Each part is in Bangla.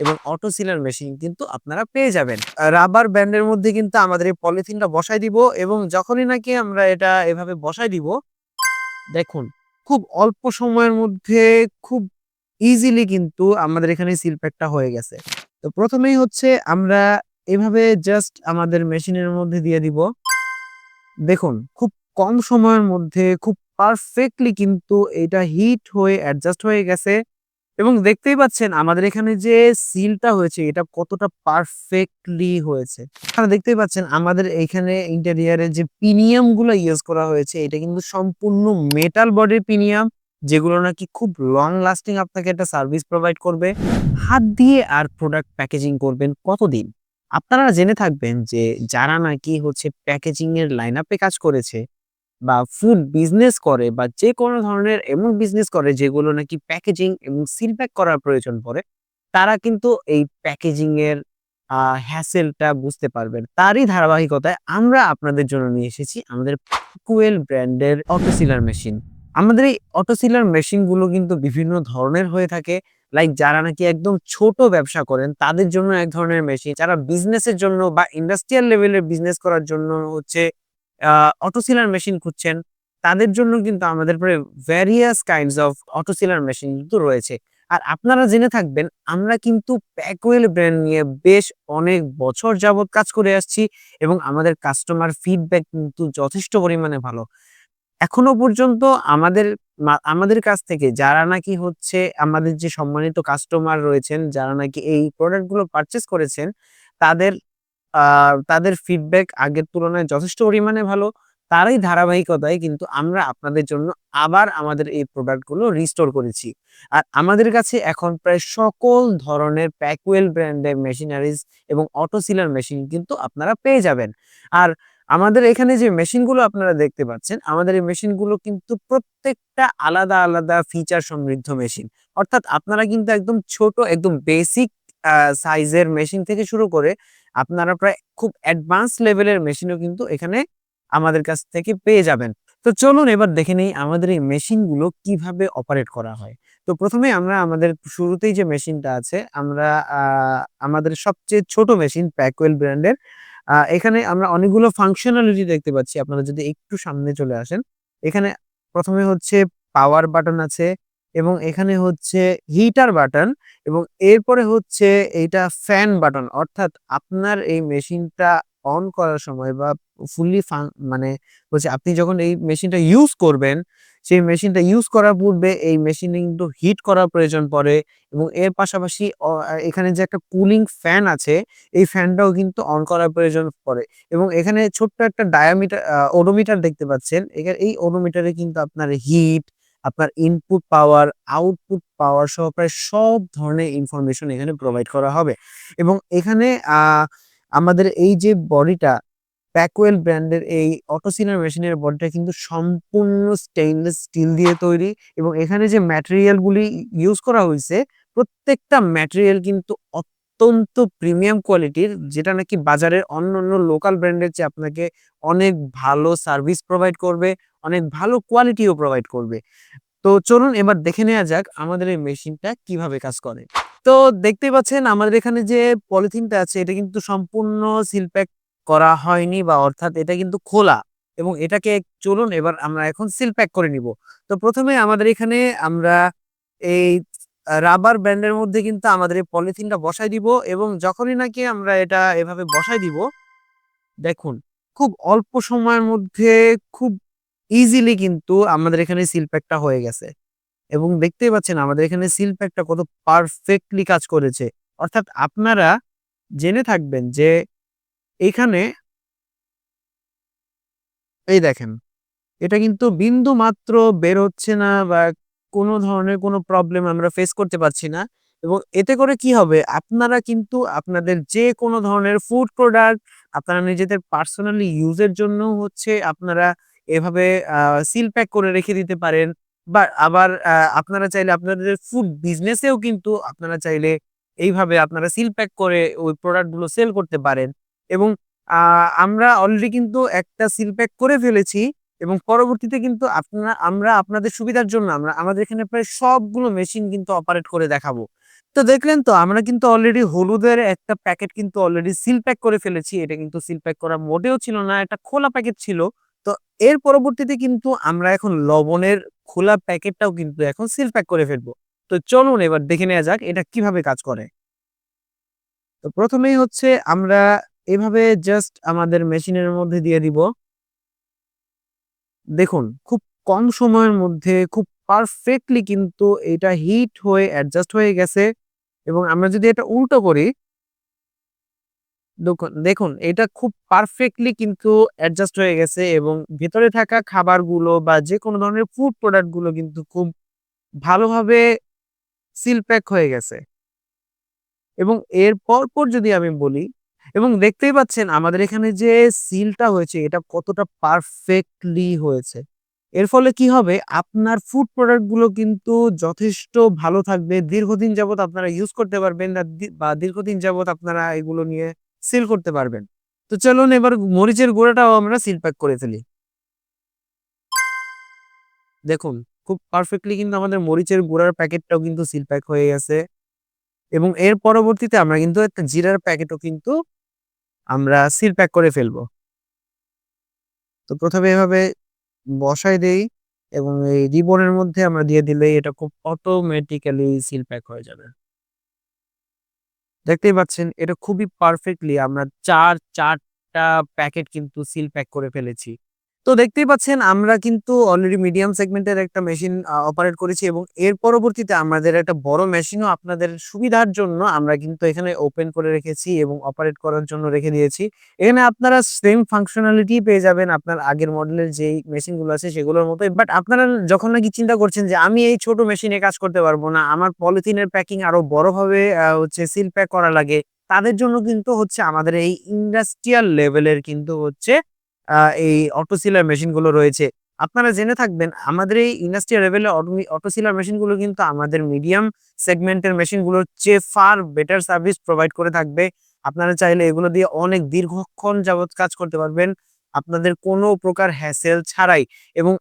এবং অটো সিলার মেশিন কিন্তু আপনারা পেয়ে যাবেন। রাবার ব্যান্ডের মধ্যে কিন্তু আমাদের এই পলিথিনটা বসায় দিব এবং যখনই নাকি আমরা এটা এভাবে বসায় দিব, দেখুন খুব অল্প সময়ের মধ্যে খুব ইজিলি কিন্তু আমাদের এখানে সিল প্যাকটা হয়ে গেছে। তো প্রথমেই হচ্ছে আমরা এভাবে জাস্ট আমাদের মেশিনের মধ্যে দিয়ে দিব। দেখুন খুব কম সময়ের মধ্যে খুব পারফেক্টলি কিন্তু এটা হিট হয়ে অ্যাডজাস্ট হয়ে গেছে এবং দেখতেই পাচ্ছেন আমাদের এখানে যে সিলটা হয়েছে এটা কতটা পারফেক্টলি হয়েছে। আপনারা দেখতেই পাচ্ছেন আমাদের এইখানে ইন্টেরিয়রে যে পিনিয়াম গুলো ইউজ করা হয়েছে এটা কিন্তু সম্পূর্ণ মেটাল বডির পিনিয়াম, যেগুলো নাকি খুব লং লাস্টিং আপনাকে একটা সার্ভিস প্রোভাইড করবে। হাত দিয়ে আর প্রোডাক্ট প্যাকেজিং করবেন কতদিন? আপনারা জেনে থাকবেন যে যারা নাকি হচ্ছে প্যাকেজিং এর লাইন আপে কাজ করেছে বা ফুড বিজনেস করে বা যেকোনো ধরনের এমন বিজনেস করে যেগুলো নাকি প্যাকেজিং এবং সিল প্যাক করার প্রয়োজন পড়ে, তারা কিন্তু এই প্যাকেজিং এর হ্যাসেলটা বুঝতে পারবেন। তারই ধারাবাহিকতায় আমরা আপনাদের জন্য নিয়ে এসেছি আমাদের কুয়েল ব্র্যান্ডের অটো সিলার মেশিন। আমাদের এই অটো সিলার মেশিন গুলো কিন্তু বিভিন্ন ধরনের হয়ে থাকে। লাইক যারা নাকি একদম ছোট ব্যবসা করেন তাদের জন্য এক ধরনের মেশিন, যারা বিজনেসের জন্য বা ইন্ডাস্ট্রিয়াল লেভেলের বিজনেস করার জন্য হচ্ছে অটো সিলার মেশিন খুঁজছেন, তাদের জন্য কিন্তু আমাদের প্রায় various kinds of auto sealer machine কিন্তু রয়েছে। আর আপনারা জেনে থাকবেন আমরা কিন্তু প্যাকওয়েল ব্র্যান্ড নিয়ে বেশ অনেক বছর যাবৎ কাজ করে আসছি এবং আমাদের কাস্টমার ফিডব্যাক কিন্তু যথেষ্ট পরিমাণে ভালো। এখনো পর্যন্ত আমাদের আমাদের কাছ থেকে যারা নাকি হচ্ছে আমাদের যে সম্মানিত কাস্টমার রয়েছেন, যারা নাকি এই প্রোডাক্ট গুলো পারচেজ করেছেন, তাদের আ তাদের ফিডব্যাক আগের তুলনায় যথেষ্ট পরিমাণে ভালো। তারই ধারাবাহিকতায় কিন্তু আমরা আপনাদের জন্য আবার আমাদের এই প্রোডাক্ট গুলো রিস্টোর করেছি। আর আমাদের কাছে এখন প্রায় সকল ধরনের প্যাকওয়েল ব্র্যান্ডের মেশিনারিজ এবং অটো সিলার মেশিন কিন্তু আপনারা পেয়ে যাবেন। আর আমাদের এখানে যে মেশিনগুলো আপনারা দেখতে পাচ্ছেন, আমাদের এই মেশিনগুলো কিন্তু প্রত্যেকটা আলাদা, আলাদা ফিচার সমৃদ্ধ মেশিন। অর্থাৎ আপনারা কিন্তু একদম ছোট একদম বেসিক আ সাইজের মেশিন থেকে শুরু করে আপনারা প্রায় খুব অ্যাডভান্স লেভেলের মেশিনও কিন্তু এখানে আমাদের কাছ থেকে পেয়ে যাবেন। তো চলুন এবার দেখে নেই আমাদের এই মেশিনগুলো কিভাবে অপারেট করা হয়। তো ১ম এ আমরা আমাদের শুরুতেই যে মেশিনটা আছে আমরা আ আমাদের সবচেয়ে ছোট মেশিন প্যাকওয়েল ব্র্যান্ডের। এখানে আমরা অনেকগুলো ফাংশনালিটি দেখতে পাচ্ছি। আপনারা যদি একটু সামনে চলে আসেন। এখানে ১ম এ হচ্ছে পাওয়ার বাটন আছে এবং এখানে হচ্ছে হিটার বাটন এবং এরপরে হচ্ছে এইটা ফ্যান বাটন। অর্থাৎ আপনার এই মেশিনটা অন করার সময় বা ফুললি মানে হচ্ছে আপনি যখন এই মেশিনটা ইউজ করবেন, সেই মেশিনটা ইউজ করার পূর্বে এই মেশিনে কিন্তু হিট করার প্রয়োজন পড়ে এবং এর পাশাপাশি এখানে যে একটা কুলিং ফ্যান আছে, এই ফ্যানটাও কিন্তু অন করার প্রয়োজন পড়ে এবং এখানে ছোট্ট একটা ডায়ামিটার ওডোমিটার দেখতে পাচ্ছেন। এই ওডোমিটারে কিন্তু আপনার হিট, আপনার ইনপুট পাওয়ার, আউটপুট পাওয়ার সহ প্রায় সব ধরনের ইনফরমেশন এখানে প্রোভাইড করা হবে এবং এখানে আ আমাদের এই যে বডিটা প্যাকওয়েল ব্র্যান্ডের এই অটো সিলার মেশিনের বডিটা কিন্তু সম্পূর্ণ স্টেইনলেস স্টিল দিয়ে তৈরি এবং এখানে যে ম্যাটেরিয়াল গুলি ইউজ করা হইছে, প্রত্যেকটা ম্যাটেরিয়াল কিন্তু অত্যন্ত প্রিমিয়াম কোয়ালিটির, যেটা নাকি বাজারের অন্যান্য লোকাল ব্র্যান্ডের চেয়ে আপনাকে অনেক ভালো সার্ভিস প্রোভাইড করবে, অনেক ভালো কোয়ালিটিও প্রোভাইড করবে। তো চলুন এবার দেখে নেওয়া যাক আমাদের এই মেশিনটা কিভাবে কাজ করে। তো দেখতেই পাচ্ছেন আমাদের এখানে যে পলিথিনটা আছে এটা কিন্তু সম্পূর্ণ সিল প্যাক করা হয়নি বা অর্থাৎ এটা কিন্তু খোলা এবং এটাকে চলুন এবার আমরা এখন সিল প্যাক করে নিব। তো ১ম এ আমাদের এখানে আমরা এই রাবার ব্যান্ডের মধ্যে কিন্তু আমাদের এই পলিথিনটা বসায় দিব এবং যখনই নাকি আমরা এটা এভাবে বসায় দিব, দেখুন খুব অল্প সময়ের মধ্যে খুব ইজিলি কিন্তু আমাদের এখানে সিল প্যাকটা হয়ে গেছে। এবং দেখতেই পাচ্ছেন আমাদের এখানে সিল প্যাকটা কত পারফেক্টলি কাজ করেছে। অর্থাৎ আপনারা জেনে থাকবেন যে এইখানে এই দেখেন, এটা কিন্তু বিন্দু মাত্র বের হচ্ছে না বা কোনো ধরনের কোনো প্রবলেম আমরা ফেস করতে পারছি না। এবং এতে করে কি হবে? আপনারা কিন্তু আপনাদের যেকোনো ধরনের ফুড প্রোডাক্ট আপনারা নিজেদের পার্সোনালি ইউজ এর জন্যও হচ্ছে আপনারা এভাবে আ সিল প্যাক করে রেখে দিতে পারেন। বা আবার আপনারা চাইলে আপনাদের ফুড বিজনেস এও কিন্তু আপনারা চাইলে এইভাবে আপনারা সিল প্যাক করে ওই প্রোডাক্ট গুলো সেল করতে পারেন। এবং আ আমরা অলরেডি কিন্তু একটা সিল প্যাক করে ফেলেছি এবং পরবর্তীতে কিন্তু আমরা আপনাদের সুবিধার জন্য আমাদের এখানে প্রায় সবগুলো মেশিন কিন্তু অপারেট করে দেখাবো। তো দেখলেন তো আমরা কিন্তু অলরেডি হলুদের একটা প্যাকেট কিন্তু অলরেডি সিল প্যাক করে ফেলেছি। এটা কিন্তু সিল প্যাক করা মোটেও ছিল না। এটা খোলা প্যাকেট ছিল। তো এর পরবর্তীতে কিন্তু আমরা এখন লবণের খোলা প্যাকেটটাও কিন্তু এখন সিল প্যাক করে ফেলবো। তো চলুন এবার দেখে নেওয়া যাক এটা কিভাবে কাজ করে। তো ১ম এই হচ্ছে আমরা এভাবে জাস্ট আমাদের মেশিনের মধ্যে দিয়ে দিব। দেখুন খুব কম সময়ের মধ্যে খুব পারফেক্টলি কিন্তু এটা হিট হয়ে অ্যাডজাস্ট হয়ে গেছে এবং আমরা যদি এটা উল্টো করি দেখুন এটা খুব পারফেক্টলি কিন্তু অ্যাডজাস্ট হয়ে গেছে এবং ভেতরে থাকা খাবারগুলো বা যেকোনো ধরনের ফুড প্রোডাক্ট গুলো কিন্তু খুব ভালোভাবে সিল প্যাক হয়ে গেছে। এবং এর পরপর যদি আমি বলি এবং দেখতেই পাচ্ছেন আমাদের এখানে যে সিলটা হয়েছে এটা কতটা পারফেক্টলি হয়েছে। এর ফলে কি হবে আপনার ফুড প্রোডাক্ট গুলো কিন্তু যথেষ্ট ভালো থাকবে। দীর্ঘদিন যাবত আপনারা ইউজ করতে পারবেন বা দীর্ঘদিন যাবত আপনারা এগুলো নিয়ে সিল করতে পারবেন। তো চলুন এবার মরিচের গুঁড়াটাও আমরা সিল প্যাক করে ফেলি। দেখুন খুব পারফেক্টলি কিন্তু আমাদের মরিচের গুঁড়ার প্যাকেটটাও কিন্তু সিল প্যাক হয়ে গেছে এবং এর পরবর্তীতে আমরা কিন্তু একটা জিরার প্যাকেটও কিন্তু আমরা সিল প্যাক করে ফেলবো। তো ১ম এ এভাবে বসাই দেই এবং এই রিবনের মধ্যে আমরা দিয়ে দিলেই এটা খুব অটোমেটিক্যালি সিল প্যাক হয়ে যাবে। দেখতেই পাচ্ছেন এটা খুবই পারফেক্টলি আমরা ৪ টা প্যাকেট কিন্তু সিল প্যাক করে ফেলেছি। তো দেখতেই পাচ্ছেন আমরা কিন্তু অলরেডি মিডিয়াম সেগমেন্টের একটা মেশিন অপারেট করেছি এবং এর পরবর্তীতে আমাদের একটা বড় মেশিনও আপনাদের সুবিধার জন্য আমরা কিন্তু এখানে ওপেন করে রেখেছি এবং অপারেট করার জন্য রেখে দিয়েছি। এখানে আপনারা সেম ফাংশনালিটি পেয়ে যাবেন আপনার আগের মডেলের যেই মেশিনগুলো আছে সেগুলোর মতোই। বাট আপনারা যখন নাকি চিন্তা করছেন যে আমি এই ছোট মেশিনে কাজ করতে পারবো না, আমার পলিথিনের প্যাকিং আরো বড়ভাবে হচ্ছে সিল প্যাক করা লাগে। তাদের জন্য কিন্তু হচ্ছে আমাদের এই ইন্ডাস্ট্রিয়াল লেভেলের কিন্তু হচ্ছে আ এই অটো সিলার মেশিনগুলো রয়েছে। আপনারা জেনে থাকবেন আমাদের এই ইন্ডাস্ট্রিয়াল লেভেলে অটো সিলার মেশিনগুলো কিন্তু আমাদের মিডিয়াম সেগমেন্টের মেশিনগুলোর চেয়ে ফার বেটার সার্ভিস প্রোভাইড করে থাকবে। আপনারা চাইলে এগুলো দিয়ে অনেক দীর্ঘক্ষণ যাবত কাজ করতে পারবেন। আপনাদের কোনো প্রকার হ্যাসেল ছাড়াই এবং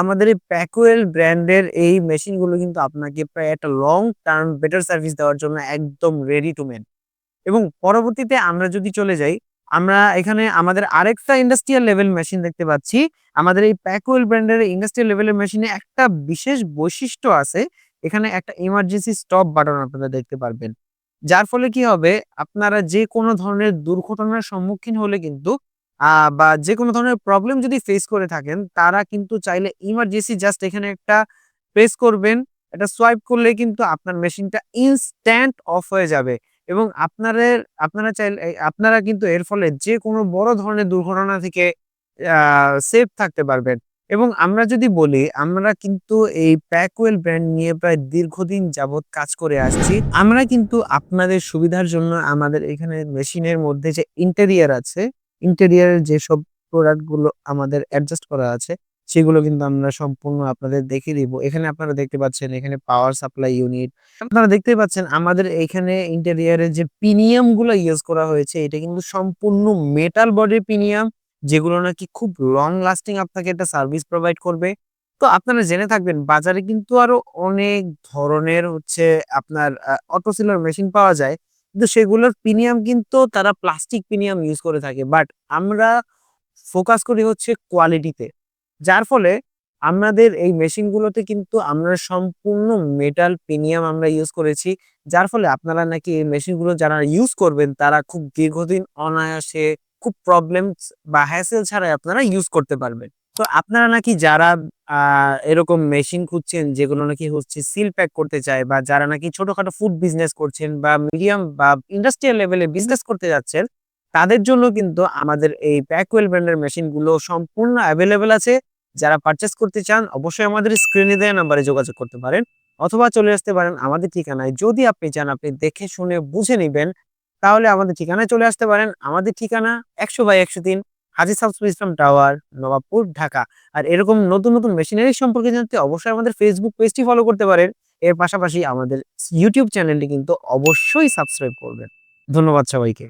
আমাদের এই প্যাকুয়েল ব্র্যান্ডের এই মেশিনগুলো কিন্তু আপনাকে প্রায় একটা লং টার্ম বেটার সার্ভিস দেওয়ার জন্য একদম রেডি টু মেড। এবং পরবর্তীতে আমরা যদি চলে যাই, আমরা এখানে আমাদের আরেকটা ইন্ডাস্ট্রিয়াল লেভেল মেশিন দেখতে পাচ্ছি। আমাদের এই প্যাকওয়েল ব্র্যান্ডের ইন্ডাস্ট্রিয়াল লেভেলের মেশিনে একটা বিশেষ বৈশিষ্ট্য আছে। এখানে একটা ইমার্জেন্সি স্টপ বাটন আপনারা দেখতে পারবেন। যার ফলে কি হবে, আপনারা যেকোনো ধরনের দুর্ঘটনার সম্মুখীন হলে কিন্তু বা যেকোনো ধরনের প্রবলেম যদি ফেস করে থাকেন, তারা কিন্তু চাইলে ইমার্জেন্সি জাস্ট এখানে একটা প্রেস করবেন। এটা সোয়াইপ করলেই কিন্তু আপনার মেশিনটা ইনস্ট্যান্ট অফ হয়ে যাবে। এবং আপনারা চাইলে আপনারা কিন্তু এর ফলে যেকোনো বড় ধরনের দুর্ঘটনা থেকে আ সেফ থাকতে পারবেন। এবং আমরা যদি বলি আমরা কিন্তু এই প্যাকওয়েল ব্র্যান্ড নিয়ে প্রায় দীর্ঘদিন যাবৎ কাজ করে আসছি। আমরা কিন্তু আপনাদের সুবিধার জন্য আমাদের এখানে মেশিনের মধ্যে যে ইন্টেরিয়র আছে, ইন্টেরিয়রের যেসব প্রোডাক্ট গুলো আমাদের অ্যাডজাস্ট করা আছে, সেগুলো কিন্তু আমরা সম্পূর্ণ আপনাদের দেখিয়ে দিব। এখানে আপনারা দেখতে পাচ্ছেন এখানে পাওয়ার সাপ্লাই ইউনিট আপনারা দেখতেই পাচ্ছেন আমাদের এইখানে ইন্টেরিয়রে যে পিনিয়াম গুলো ইউজ করা হয়েছে এটা কিন্তু সম্পূর্ণ মেটাল বডির পিনিয়াম যেগুলো নাকি খুব লং লাস্টিং আপনাকে একটা সার্ভিস প্রোভাইড করবে। তো আপনারা জেনে থাকবেন বাজারে কিন্তু আরো অনেক ধরনের হচ্ছে আপনার অটো সিলার মেশিন পাওয়া যায়। কিন্তু সেগুলোর প্রিমিয়াম কিন্তু তারা প্লাস্টিক প্রিমিয়াম ইউজ করে থাকে। বাট আমরা ফোকাস করি হচ্ছে কোয়ালিটিতে। যার ফলে আমাদের এই মেশিনগুলোতে কিন্তু আমরা সম্পূর্ণ মেটাল প্রিমিয়াম আমরা ইউজ করেছি। যার ফলে আপনারা নাকি এই মেশিনগুলো যারা ইউজ করবেন তারা খুব দীর্ঘদিন অনায়াসে খুব প্রবলেমস বা হ্যাসেল ছাড়াই আপনারা ইউজ করতে পারবেন। তো আপনারা নাকি যারা আ এরকম মেশিন খুঁজছেন যেগুলো নাকি হচ্ছে সিল প্যাক করতে চায় বা যারা নাকি ছোটখাটো ফুড বিজনেস করছেন বা মিডিয়াম বা ইন্ডাস্ট্রিয়াল লেভেলে বিজনেস করতে যাচ্ছেন, তাদের জন্য কিন্তু আমাদের এই প্যাকওয়েল ব্র্যান্ডের মেশিনগুলো সম্পূর্ণ এভেইলেবল আছে। যারা পারচেজ করতে চান অবশ্যই আমাদের স্ক্রিনে দেয়া নাম্বারে যোগাযোগ করতে পারেন অথবা চলে আসতে পারেন আমাদের ঠিকানায়। যদি আপনি চান আপনি দেখে শুনে বুঝে নিবেন, তাহলে আমাদের ঠিকানায় চলে আসতে পারেন। আমাদের ঠিকানা ১০০/১০৩ হাজী সাবস্পেস ইসলাম টাওয়ার, নবাবপুর, ঢাকা। আর এরকম নতুন মেশিনারি সম্পর্কে জানতে অবশ্যই আমাদের ফেসবুক পেজটি ফলো করতে পারেন। এর পাশাপাশি আমাদের ইউটিউব চ্যানেলটি কিন্তু অবশ্যই সাবস্ক্রাইব করবেন। ধন্যবাদ সবাইকে।